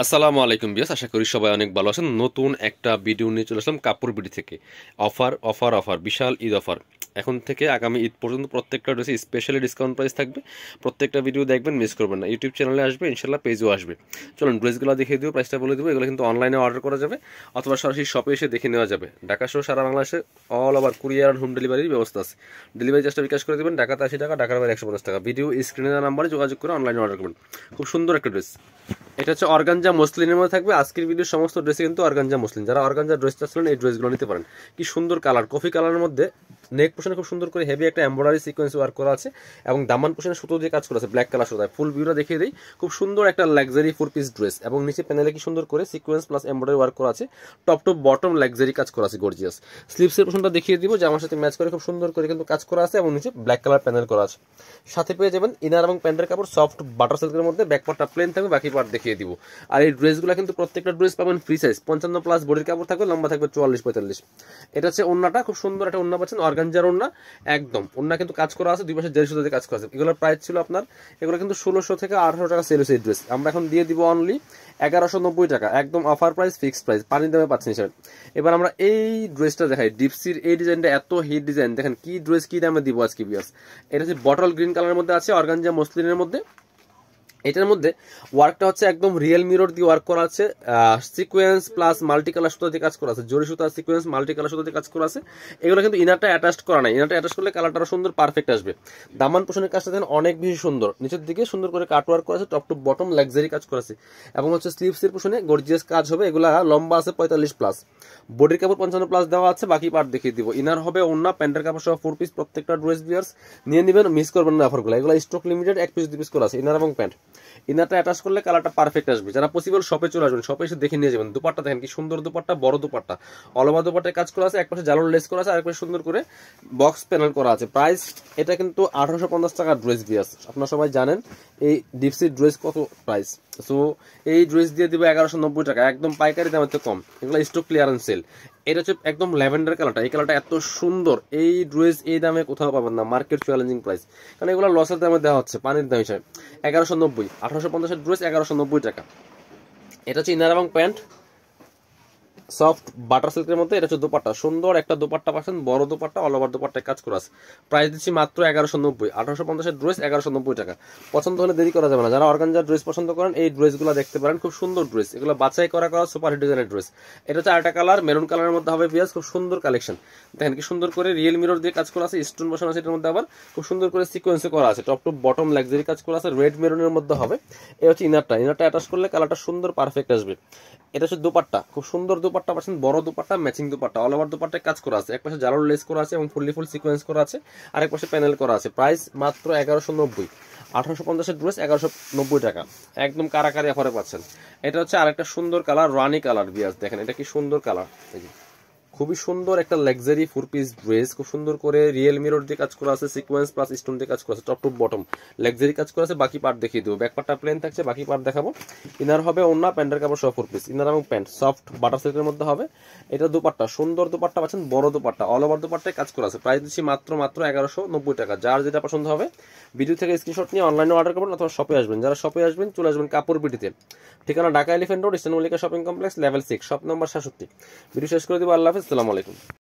আসসালামু আলাইকুম বিয়াস, আশা করি সবাই অনেক ভালো আছেন। নতুন একটা ভিডিও নিয়ে চলে আসলাম কাপড় বিডি থেকে। অফার অফার অফার, বিশাল ঈদ অফার। এখন থেকে আগামী ঈদ পর্যন্ত প্রত্যেকটা ড্রেসে স্পেশালি ডিসকাউন্ট প্রাইস থাকবে। প্রত্যেকটা ভিডিও দেখবেন, মিস করবেন না। ইউটিউব চ্যানেলে আসবে, ইনশাল্লাহ পেজও আসবে। চলুন ড্রেসগুলো দেখিয়ে দিব, প্রাইসটা বলে দেবো। এগুলো কিন্তু অনলাইনে অর্ডার করা যাবে অথবা সরাসরি শপে এসে দেখে নেওয়া যাবে। ঢাকা সহ সারা বাংলাদেশে all over courier and home ডেলিভারির ব্যবস্থা আছে। ডেলিভারি চার্জটা বিকাশ করে দেবেন, ঢাকাতে 80 টাকা, ঢাকার বাইরে 150 টাকা। ভিডিও স্ক্রিনে দেওয়া নাম্বারে যোগাযোগ করে অনলাইনে অর্ডার করবেন। খুব সুন্দর একটা ড্রেস। এটা হচ্ছে অর্গানজা মসলিনের মধ্যে থাকবে। আজকের ভিডিওর সমস্ত ড্রেসে কিন্তু অর্গানজা মসলিন। যারা অর্গানজা ড্রেস চাচ্ছিলেন এই ড্রেসগুলো নিতে পারেন। কি সুন্দর কালার, কফি কালারের মধ্যে নেক পোর্শনে খুব সুন্দর করে হেভি একটা এমব্রয়ডারি সিকোয়েন্স ওয়ার্ক করা আছে এবং দামান পোর্শনে সুতো দিয়ে কাজ করা আছে, ব্ল্যাক কালার সুতায়। ফুল ভিউটা দেখিয়ে দিই। খুব সুন্দর একটা লাক্সারি 4 পিস ড্রেস এবং নিচে প্যানেলে কি সুন্দর করে সিকোয়েন্স প্লাস এমব্রয়ডারি ওয়ার্ক করা আছে। টপ টু বটম লাক্সারি কাজ করা আছে, গর্জিয়াস। স্লিভসের পোর্শনটা দেখিয়ে দিব যে আমার সাথে ম্যাচ করে খুব সুন্দর করে কিন্তু কাজ করা আছে এবং নিচে ব্ল্যাক কালার প্যানেল করা আছে। সাথে পেয়ে যাবেন ইনার এবং প্যান্টের কাপড় সফট বাটার সিল্কের মধ্যে। ব্যাক পার্টটা প্লেন থাকবে, বাকি পার্ট দেখিয়ে দিব। আর এই ড্রেসগুলো কিন্তু প্রত্যেকটা ড্রেস পাবেন ফ্রি সাইজ। 55 প্লাস বডির কাপড় থাকবে, লম্বা থাকবে 44-45। এটা হচ্ছে ওন্নাটা, খুব সুন্দর একটা ওন্না পাচ্ছেন, অর্গানজার ওন্না। একদম ওন্না কিন্তু কাজ করা আছে, দুই পাশে জেরি সুতাতে কাজ করা আছে। এগুলোর প্রাইস ছিল আপনার, এগুলো কিন্তু 1600 থেকে 1800 টাকা সেল হয়েছে এই ড্রেস। আমরা এখন দিয়ে দিব অনলি 1190 টাকা, একদম অফার প্রাইস, ফিক্সড প্রাইস, পানির দামে পাচ্ছেন হিসাবে। এবার আমরা এই ড্রেসটা দেখাই। ডিপসির এই ডিজাইনটা এত হিট ডিজাইন, দেখেন কি ড্রেস, কি দামে দিব আজকে বিয়ার্স। এটা হচ্ছে বটল গ্রিন কালারের মধ্যে আছে, অর্গানজা মসলিনের মধ্যে। এটার মধ্যে ওয়ার্কটা হচ্ছে একদম রিয়েল মিরর দিয়ে ওয়ার্ক করা আছে, সিকোয়েন্স প্লাস মাল্টি কালার সুতা দিয়ে কাজ করা আছে, জরি সুতা সিকোয়েন্স মাল্টি কালার সুতা দিয়ে কাজ করা আছে। এগুলো কিন্তু ইনারটা অ্যাটাচ করা নাই, ইনারটা অ্যাটাচ করলে কালারটা সুন্দর পারফেক্ট আসবে। দামান পোষণের কাজটা দেখেন অনেক বেশি সুন্দর, নিচের দিকে সুন্দর করে কাট ওয়ার্ক করা আছে, টপ টু বটম লাক্সারি কাজ করা আছে এবং হচ্ছে স্লিভসের পোষণে গর্জিয়াস কাজ হবে। এগুলা লম্বা আছে 45 প্লাস, বডির কাপড় 55 প্লাস দেওয়া আছে, বাকি পার্ট দেখিয়ে দিব। ইনার হবে ওন্না, প্যান্টের কাপড় সহ 4 পিস। প্রত্যেকটা ড্রেস বিয়ার্স নিয়ে নেবেন, মিস করবেন না অফারগুলো। এগুলো স্টক লিমিটেড, 1 পিস 2 পিস করে আছে ইনার এবং প্যান্ট। ইনারটা অ্যাটাচ করলে কালারটা পারফেক্ট আসবে। যারা পসিবল শপে চলে আসবেন, শপে এসে দেখে নিয়ে যাবেন। দুপাট্টা দেখেন কি সুন্দর দুপাট্টা, বড় দুপাট্টা, অল ওভার দুপাট্টায় কাজ করা আছে, এক পাশে জালোর লেস করা আছে, আরেক পাশে সুন্দর করে বক্স প্যানেল করা আছে। প্রাইস এটা কিন্তু 1850 টাকা ড্রেস বিয়ার্স। আপনারা সবাই জানেন এই ডিপসির ড্রেস কত প্রাইস। সো এই ড্রেস দিয়ে দিব 1190 টাকা, একদম পাইকারি দামের তো কম। এগুলো স্টক ক্লিয়ারেন্স সেল। এটা হচ্ছে একদম ল্যাভেন্ডার কালারটা, এই কালারটা এত সুন্দর। এই ড্রেস এই দামে কোথাও পাবেন না, মার্কেট চ্যালেঞ্জিং প্রাইস। কারণ এগুলো লসের দামে দেওয়া হচ্ছে, পানির দাম হিসাবে। 1190, 1850 ড্রেস 1190 টাকা। এটা হচ্ছে ইনার এবং প্যান্ট সফট বাটার সিল্কের মধ্যে। এটা হচ্ছে দোপাট্টা, সুন্দর একটা দোপাট্টা পাচ্ছেন, বড় দোপাট্টা, অল ওভার দোপাট্টায় কাজ করা আছে। প্রাইস দিচ্ছি মাত্র 1190, 1850 ড্রেস 1190 টাকা। পছন্দ হলে দেরি করা যাবে না। যারা অর্গানজার ড্রেস পছন্দ করেন এই ড্রেসগুলো দেখতে পারেন, খুব সুন্দর ড্রেস। এগুলো বাছাই করা সুপার হিট ডিজাইনের ড্রেস। এটা হচ্ছে আরেকটা কালার, মেরুন কালারের মধ্যে হবে পিয়াজ। খুব সুন্দর কালেকশন, দেখেন কি সুন্দর করে রিয়েল মিরর দিয়ে কাজ করা আছে, স্টোন বসানো আছে। এটার মধ্যে আবার খুব সুন্দর করে সিকোয়েন্সে করা আছে, টপ টু বটম লাক্সারি কাজ করা আছে, রেড মেরুনের মধ্যে হবে। এটা হচ্ছে ইনারটা, ইনারটা অ্যাটাচ করলে কালারটা সুন্দর পারফেক্ট আসবে। এটা হচ্ছে দোপাট্টা, খুব সুন্দর দোপাট্টা পাচ্ছেন, বড় dupatta, matching dupatta, all over দোপাট্টায় কাজ করা আছে। এক পাশে জালোর লেস করা আছে এবং ফুল সিকোয়েন্স করা আছে, আরেক পাশে প্যানেল করা আছে। প্রাইস মাত্র 1190, 1850 ড্রেস 1190 টাকা, একদম কারাকারি অফারে পাচ্ছেন। এটা হচ্ছে আরেকটা সুন্দর কালার, রানি কালার বিয়াস। দেখেন এটা কি সুন্দর কালার, খুবই সুন্দর একটা লাক্সারি 4 পিস ড্রেস। খুব সুন্দর করে রিয়েল মিরর দিয়ে কাজ করা আছে, সিকোয়েন্স প্লাস স্টোন দিয়ে কাজ করা আছে, টপ টু বটম লাক্সারি কাজ করা আছে। বাকি পার্ট দেখিয়ে দেবো, ব্যাক পার্টটা প্লেন থাকছে, বাকি পার্ট দেখাবো। ইনার হবে ওন্না, প্যান্টের কাপড় সহ 4 পিস, ইনার এবং প্যান্ট সফট বাটার সিল্কের মধ্যে হবে। এটা দুপাট্টা, সুন্দর দুপাট্টা পাচ্ছেন, বড় দুপাট্টা, অল ওভার দুপাট্টায় কাজ করা আছে। প্রাইস দিচ্ছি মাত্র 1190 টাকা। যার যেটা পছন্দ হবে ভিডিও থেকে স্ক্রিনশট নিয়ে অনলাইনে অর্ডার করবেন অথবা শপে আসবেন। যারা শপে আসবেন চলে আসবেন কাপড় বিটিতে, ঠিকানা Dhaka elephant road, eastern Mallika shopping complex, level 6, shop number 67। Video শেষ করে দিব। আল্লাহ হাফেজ, আসসালামু আলাইকুম।